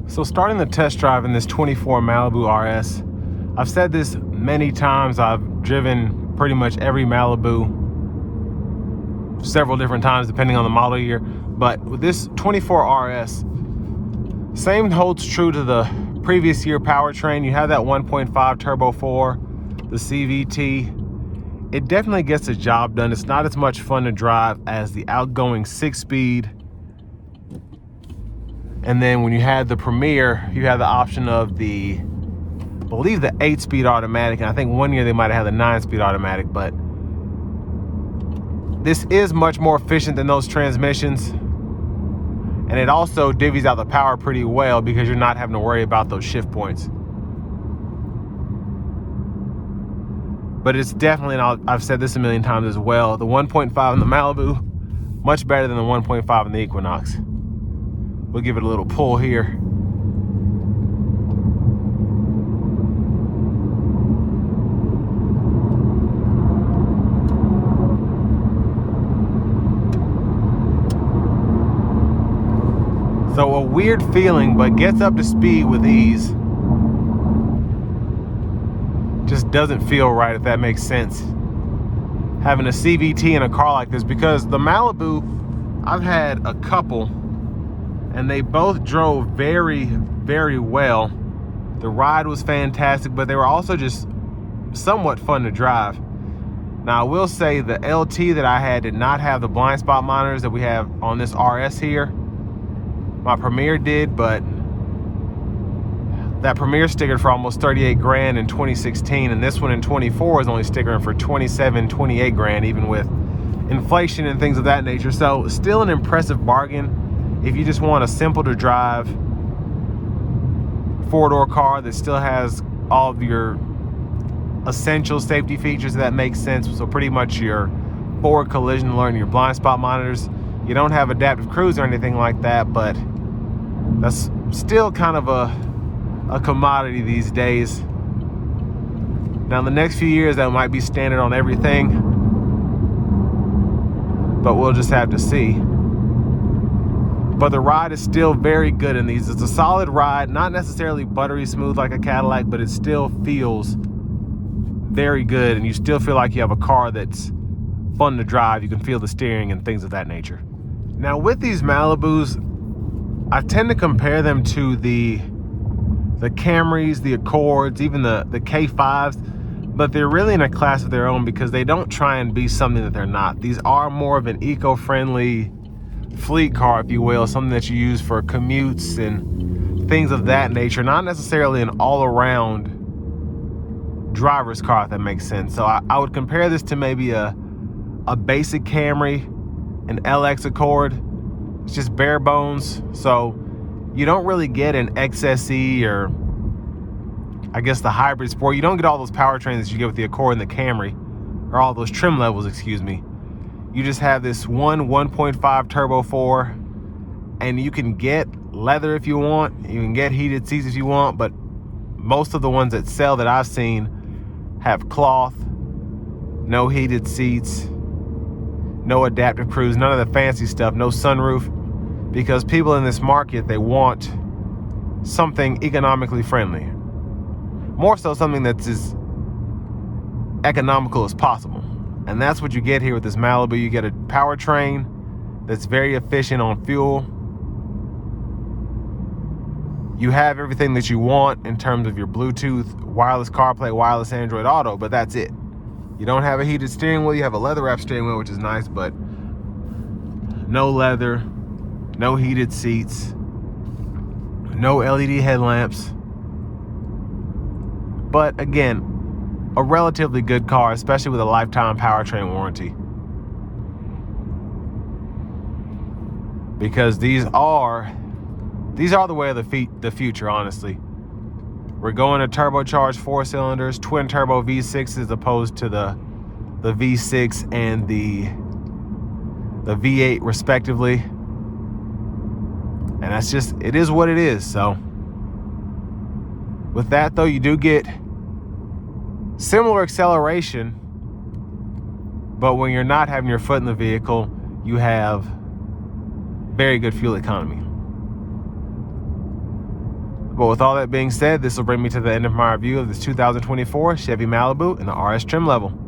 So starting the test drive in this 24 Malibu RS, I've said this many times. I've driven pretty much every Malibu several different times depending on the model year. But with this 24 RS, same holds true to the previous year powertrain. You have that 1.5 turbo 4, the CVT. It definitely gets the job done. It's not as much fun to drive as the outgoing 6-speed. And then when you had the Premier, you had the option of the, I believe, the 8-speed automatic. And I think one year they might have had the 9-speed automatic, but this is much more efficient than those transmissions. And it also divvies out the power pretty well because you're not having to worry about those shift points. But it's definitely, and I've said this a million times as well, the 1.5 in the Malibu, much better than the 1.5 in the Equinox. We'll give it a little pull here. So a weird feeling, but gets up to speed with ease. Just doesn't feel right, if that makes sense. Having a CVT in a car like this, because the Malibu, I've had a couple, and they both drove very, very well. The ride was fantastic, but they were also just somewhat fun to drive. Now, I will say the LT that I had did not have the blind spot monitors that we have on this RS here. My Premier did, but that Premier stickered for almost 38 grand in 2016, and this one in 24 is only stickering for 27, 28 grand, even with inflation and things of that nature. So still an impressive bargain if you just want a simple to drive 4-door car that still has all of your essential safety features, that makes sense. So pretty much your forward collision alert and your blind spot monitors. You don't have adaptive cruise or anything like that, but that's still kind of a commodity these days. Now in the next few years that might be standard on everything, but we'll just have to see. But the ride is still very good in these. It's a solid ride, not necessarily buttery smooth like a Cadillac, but it still feels very good, and you still feel like you have a car that's fun to drive. You can feel the steering and things of that nature. Now with these Malibus, I tend to compare them to the Camrys, the Accords, even the K5s, but they're really in a class of their own because they don't try and be something that they're not. These are more of an eco-friendly fleet car, if you will, something that you use for commutes and things of that nature, not necessarily an all-around driver's car, if that makes sense. So I would compare this to maybe a basic Camry, an LX Accord. It's just bare bones. So you don't really get an XSE or I guess the hybrid sport. You don't get all those powertrains that you get with the Accord and the Camry, or all those trim levels, excuse me. You just have this 1.5 turbo 4, and you can get leather if you want. You can get heated seats if you want, but most of the ones that sell that I've seen have cloth, no heated seats, no adaptive cruise, none of the fancy stuff, no sunroof, because people in this market, they want something economically friendly. More so something that's as economical as possible. And that's what you get here with this Malibu. You get a powertrain that's very efficient on fuel. You have everything that you want in terms of your Bluetooth, wireless CarPlay, wireless Android Auto, but that's it. You don't have a heated steering wheel. You have a leather wrap steering wheel, which is nice, but no leather, no heated seats, no LED headlamps. But again, a relatively good car, especially with a lifetime powertrain warranty. Because these are the way of the future, honestly. We're going to turbocharged 4 cylinders, twin turbo V6 as opposed to the V6 and the V8 respectively. And that's just, it is what it is. So with that though, you do get similar acceleration, but when you're not having your foot in the vehicle, you have very good fuel economy. But with all that being said, this will bring me to the end of my review of this 2024 Chevy Malibu in the RS trim level.